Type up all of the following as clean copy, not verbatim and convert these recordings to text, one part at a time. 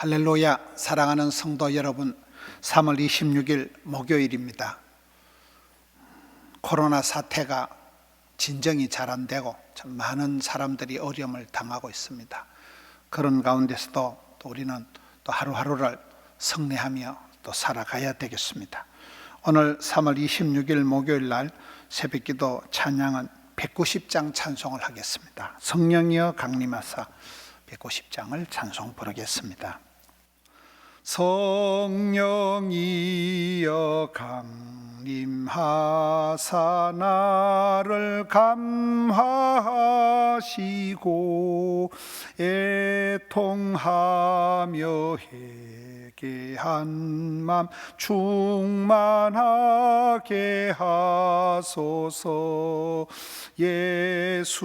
할렐루야, 사랑하는 성도 여러분, 3월 26일 목요일입니다. 코로나 사태가 진정이 잘 안 되고 참 많은 사람들이 어려움을 당하고 있습니다. 그런 가운데서도 또 우리는 또 하루하루를 성례하며 또 살아가야 되겠습니다. 오늘 3월 26일 목요일 날 새벽기도 찬양은 190장 찬송을 하겠습니다. 성령이여 강림하사 190장을 찬송 부르겠습니다. 성령이여 강림하사 나를 감화하시고 애통하며 회개한 맘 충만하게 하소서. 예수여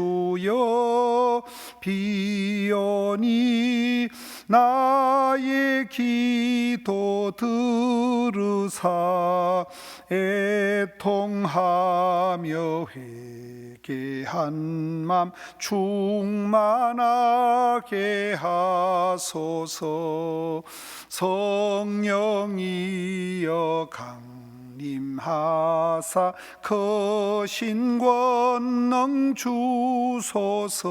비오니 나의 기도 들으사 애통하며 회개한 맘 충만하게 하소서. 성령이여 강림하사 크신 권능 주소서.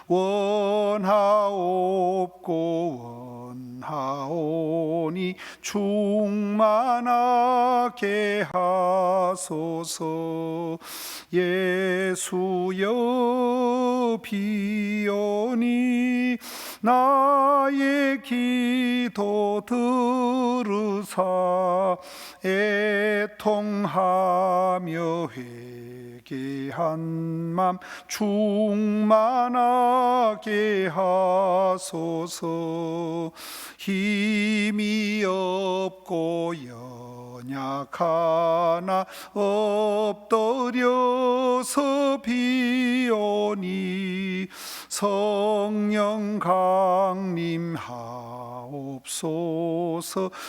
원하옵고 원하오니 충만하게 하소서. 예수여 비오니 나의 기도 들으사 애통하며 회개한 맘 충만하게 하소서. 힘이 없고 연약하나 엎드려서 비오니 성령 강림하옵소서.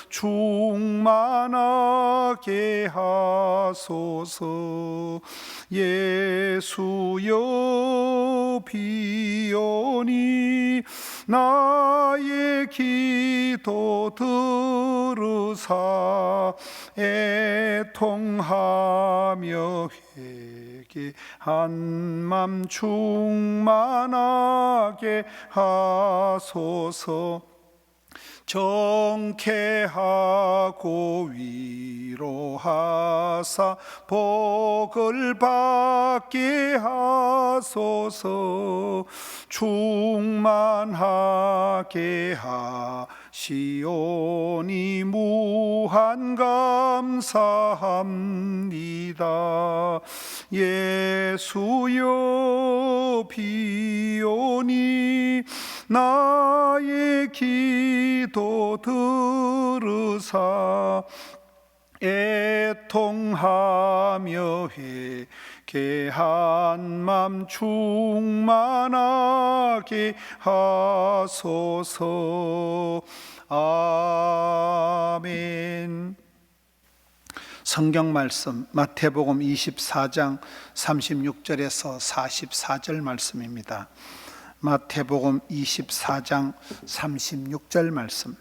충만하게 하소서. 예수여 비오니 나의 기도 들으사 애통하며 회개한 맘 충만하게 하소서. 정케하고 위로하사 복을 받게 하소서. 충만하게 하시오니 무한 감사합니다. 예수여 비오니 나의 기도 들으사 애통하며 회개한 맘 충만하게 하소서. 아멘. 성경 말씀 마태복음 24장 36절에서 44절 말씀입니다. 마태복음 24장 36절 말씀.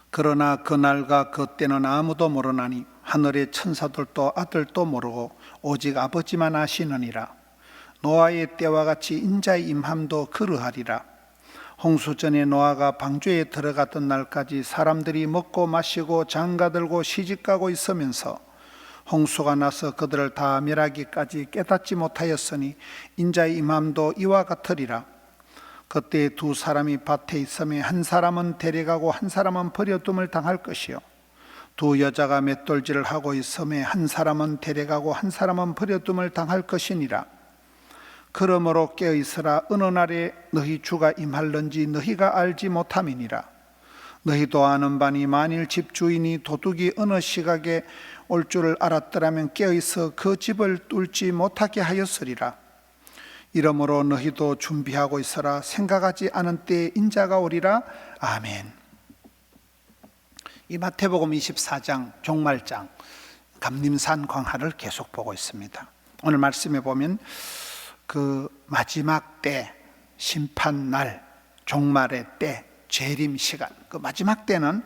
그러나 그날과 그때는 아무도 모르나니 하늘의 천사들도 아들도 모르고 오직 아버지만 아시느니라. 노아의 때와 같이 인자의 임함도 그러하리라. 홍수전에 노아가 방주에 들어갔던 날까지 사람들이 먹고 마시고 장가들고 시집가고 있으면서 홍수가 나서 그들을 다 멸하기까지 깨닫지 못하였으니 인자의 임함도 이와 같으리라. 그때 두 사람이 밭에 있으며 한 사람은 데려가고 한 사람은 버려둠을 당할 것이요, 두 여자가 맷돌질을 하고 있으며 한 사람은 데려가고 한 사람은 버려둠을 당할 것이니라. 그러므로 깨어있으라. 어느 날에 너희 주가 임할런지 너희가 알지 못함이니라. 너희도 아는 바니 만일 집주인이 도둑이 어느 시각에 올 줄을 알았더라면 깨어있어 그 집을 뚫지 못하게 하였으리라. 이러므로 너희도 준비하고 있어라. 생각하지 않은 때에 인자가 오리라. 아멘. 이 마태복음 24장 종말장 감림산 광화를 계속 보고 있습니다. 오늘 말씀에 보면 그 마지막 때 심판 날 종말의 때, 재림 시간, 그 마지막 때는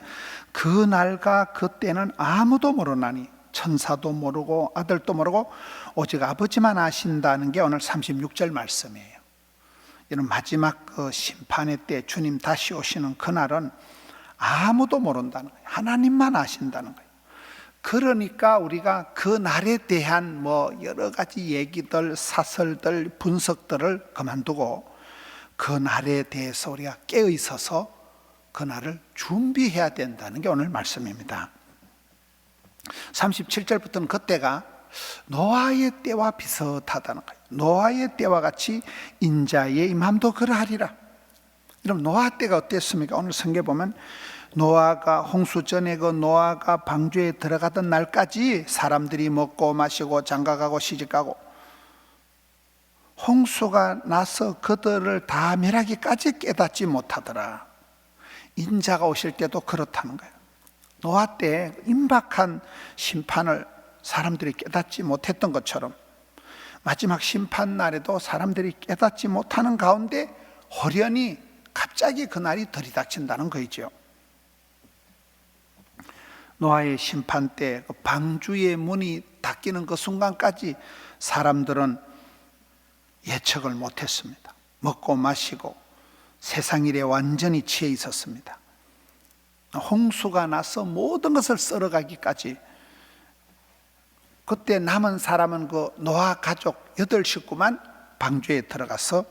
그 날과 그 때는 아무도 모르나니 천사도 모르고 아들도 모르고 오직 아버지만 아신다는 게 오늘 36절 말씀이에요. 이런 마지막 그 심판의 때 주님 다시 오시는 그날은 아무도 모른다는 거예요. 하나님만 아신다는 거예요. 그러니까 우리가 그 날에 대한 여러 가지 얘기들, 사설들, 분석들을 그만두고 그 날에 대해서 우리가 깨어 있어서 그 날을 준비해야 된다는 게 오늘 말씀입니다. 37절부터는 그때가 노아의 때와 비슷하다는 거예요. 노아의 때와 같이 인자의 임함도 그러하리라. 그럼 노아 때가 어땠습니까? 오늘 성경에 보면 노아가 홍수 전에 그 노아가 방주에 들어가던 날까지 사람들이 먹고 마시고 장가가고 시집가고, 홍수가 나서 그들을 다 멸하기까지 깨닫지 못하더라. 인자가 오실 때도 그렇다는 거예요. 노아 때 임박한 심판을 사람들이 깨닫지 못했던 것처럼 마지막 심판 날에도 사람들이 깨닫지 못하는 가운데 호련히 갑자기 그날이 들이닥친다는 거죠. 노아의 심판 때 방주의 문이 닫히는 그 순간까지 사람들은 예측을 못했습니다. 먹고 마시고 세상 일에 완전히 취해 있었습니다. 홍수가 나서 모든 것을 썰어가기까지, 그때 남은 사람은 그 노아 가족 8식구만 방주에 들어가서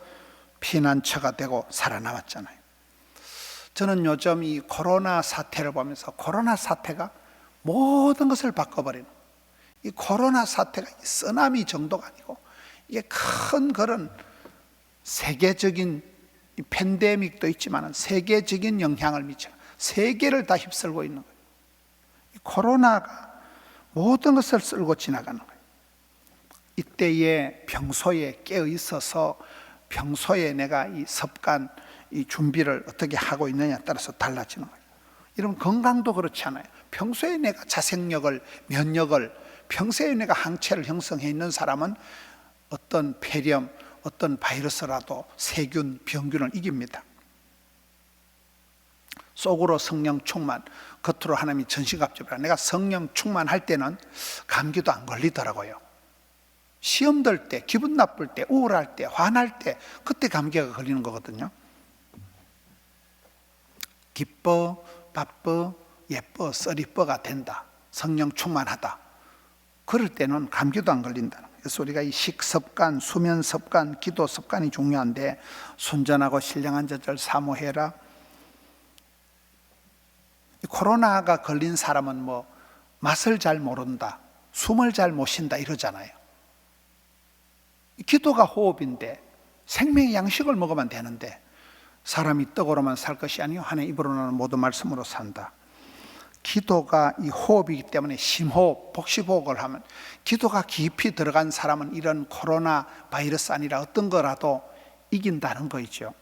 피난처가 되고 살아남았잖아요. 저는 요즘 이 코로나 사태를 보면서 코로나 사태가 모든 것을 바꿔버리는, 이 코로나 사태가 쓰나미 정도가 아니고 이게 큰 그런 세계적인 팬데믹도 있지만 세계적인 영향을 미쳐 세계를 다 휩쓸고 있는 거예요. 이 코로나가 모든 것을 쓸고 지나가는 거예요. 이때에 평소에 깨어 있어서 평소에 내가 이 습관, 이 준비를 어떻게 하고 있느냐에 따라서 달라지는 거예요. 여러분, 건강도 그렇지 않아요. 평소에 내가 자생력을, 면역을, 평소에 내가 항체를 형성해 있는 사람은 어떤 폐렴, 어떤 바이러스라도 세균, 병균을 이깁니다. 속으로 성령 충만, 겉으로 하나님이 전시갑주라. 내가 성령 충만할 때는 감기도 안 걸리더라고요. 시험 들 때, 기분 나쁠 때, 우울할 때, 화날 때, 그때 감기가 걸리는 거거든요. 기뻐, 바빠, 예뻐, 썰이뻐가 된다. 성령 충만하다. 그럴 때는 감기도 안 걸린다는 거예요. 그래서 우리가 이 식습관, 수면 습관, 기도 습관이 중요한데, 순전하고 신령한 젖을 사모해라. 코로나가 걸린 사람은 맛을 잘 모른다, 숨을 잘 못 쉰다 이러잖아요. 기도가 호흡인데 생명의 양식을 먹으면 되는데 사람이 떡으로만 살 것이 아니요 하나님의 입으로 나오는 모든 말씀으로 산다. 기도가 이 호흡이기 때문에 심호흡, 복식호흡을 하면, 기도가 깊이 들어간 사람은 이런 코로나 바이러스 아니라 어떤 거라도 이긴다는 거죠.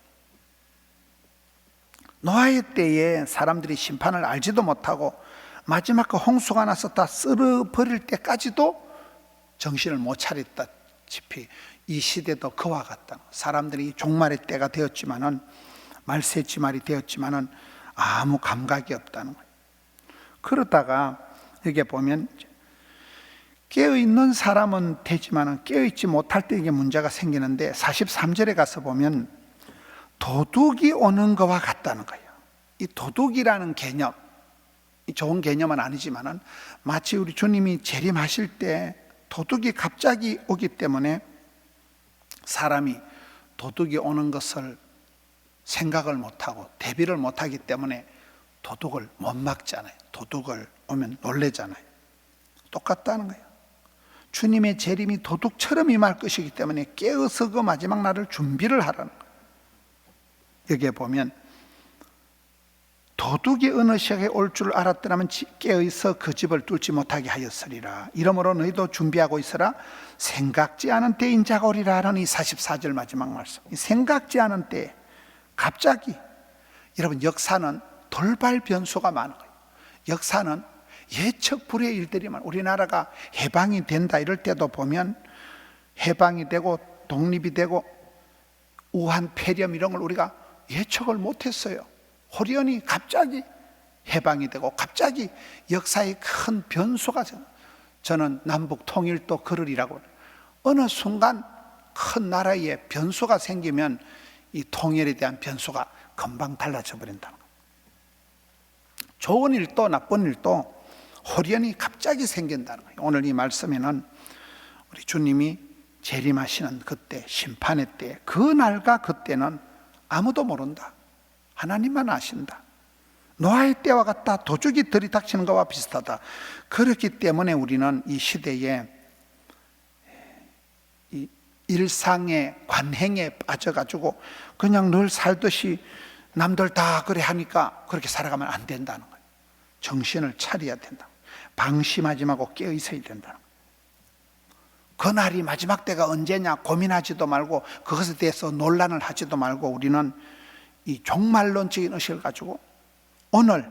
노아의 때에 사람들이 심판을 알지도 못하고 마지막 그 홍수가 나서 다 쓸어버릴 때까지도 정신을 못 차렸다시피 이 시대도 그와 같다. 사람들이 종말의 때가 되었지만은, 말세지말이 되었지만은 아무 감각이 없다는 거예요. 그러다가 여기 보면 깨어있는 사람은 되지만은 깨어있지 못할 때 이게 문제가 생기는데, 43절에 가서 보면 도둑이 오는 것과 같다는 거예요. 이 도둑이라는 개념, 좋은 개념은 아니지만은 마치 우리 주님이 재림하실 때 도둑이 갑자기 오기 때문에 사람이 도둑이 오는 것을 생각을 못하고 대비를 못하기 때문에 도둑을 못 막잖아요. 도둑을 오면 놀래잖아요. 똑같다는 거예요. 주님의 재림이 도둑처럼 임할 것이기 때문에 깨어서 그 마지막 날을 준비를 하라는 거예요. 여기에 보면 도둑이 어느 시각에 올 줄 알았더라면 깨어있어 그 집을 뚫지 못하게 하였으리라. 이러므로 너희도 준비하고 있으라. 생각지 않은 때 인자가 오리라 하는 이 44절 마지막 말씀. 생각지 않은 때 갑자기, 여러분, 역사는 돌발 변수가 많은 거예요. 역사는 예측 불허의 일들이 많아요. 우리나라가 해방이 된다 이럴 때도 보면 해방이 되고 독립이 되고 우한 폐렴 이런 걸 우리가 예측을 못했어요. 호련히 갑자기 해방이 되고 갑자기 역사의 큰 변수가, 저는 남북 통일도 그러리라고, 어느 순간 큰 나라의 변수가 생기면 이 통일에 대한 변수가 금방 달라져 버린다는 거예요. 좋은 일도 나쁜 일도 호련히 갑자기 생긴다는 거예요. 오늘 이 말씀에는 우리 주님이 재림하시는 그때, 심판의 때, 그 날과 그때는 아무도 모른다. 하나님만 아신다. 노아의 때와 같다. 도둑이 들이닥치는 것과 비슷하다. 그렇기 때문에 우리는 이 시대에 이 일상의 관행에 빠져가지고 그냥 늘 살듯이 남들 다 그래 하니까 그렇게 살아가면 안 된다는 거예요. 정신을 차려야 된다. 방심하지 말고 깨어 있어야 된다는 거예요. 그날이 마지막 때가 언제냐 고민하지도 말고 그것에 대해서 논란을 하지도 말고 우리는 이 종말론적인 의식을 가지고 오늘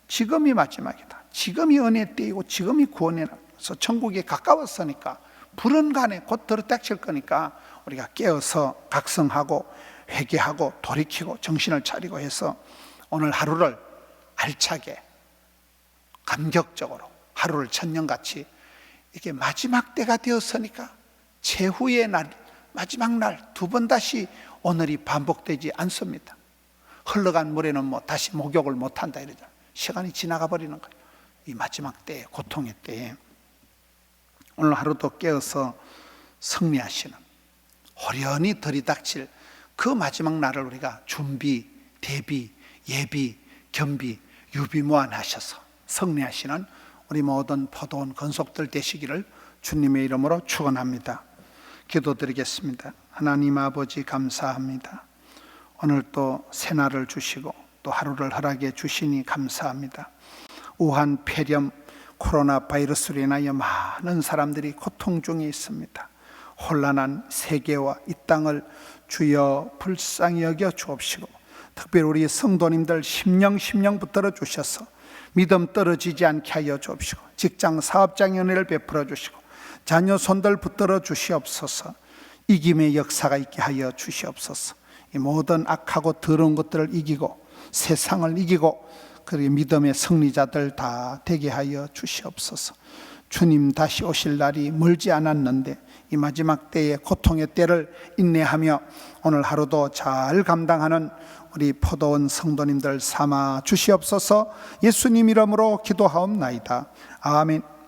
지금이 마지막이다. 지금이 은혜의 때이고 지금이 구원이라서 천국에 가까웠으니까 불언간에 곧 들이닥칠 거니까 우리가 깨어서 각성하고 회개하고 돌이키고 정신을 차리고 해서 오늘 하루를 알차게 감격적으로 하루를 천년같이 이게 마지막 때가 되었으니까 최후의 날, 마지막 날 두 번 다시 오늘이 반복되지 않습니다. 흘러간 물에는 뭐 다시 목욕을 못한다 이러죠. 시간이 지나가 버리는 거예요. 이 마지막 때에, 고통의 때에 오늘 하루도 깨어서 승리하시는, 호련히 들이닥칠 그 마지막 날을 우리가 준비, 대비, 예비, 겸비, 유비무환하셔서 승리하시는 우리 모든 포도원 건속들 되시기를 주님의 이름으로 축원합니다. 기도드리겠습니다. 하나님 아버지 감사합니다. 오늘 또 새날을 주시고 또 하루를 허락해 주시니 감사합니다. 우한 폐렴 코로나 바이러스로 인하여 많은 사람들이 고통 중에 있습니다. 혼란한 세계와 이 땅을 주여 불쌍히 여겨 주옵시고 특별히 우리 성도님들 심령 붙들어 주셔서 믿음 떨어지지 않게 하여 주옵시고 직장 사업장의 은혜를 베풀어 주시고 자녀 손들 붙들어 주시옵소서. 이김의 역사가 있게 하여 주시옵소서. 이 모든 악하고 더러운 것들을 이기고 세상을 이기고 그리고 믿음의 승리자들 다 되게 하여 주시옵소서. 주님 다시 오실 날이 멀지 않았는데 이 마지막 때의 고통의 때를 인내하며 오늘 하루도 잘 감당하는 우리 포도원 성도님들 삼아 주시옵소서. 예수님 이름으로 기도하옵나이다. 아멘.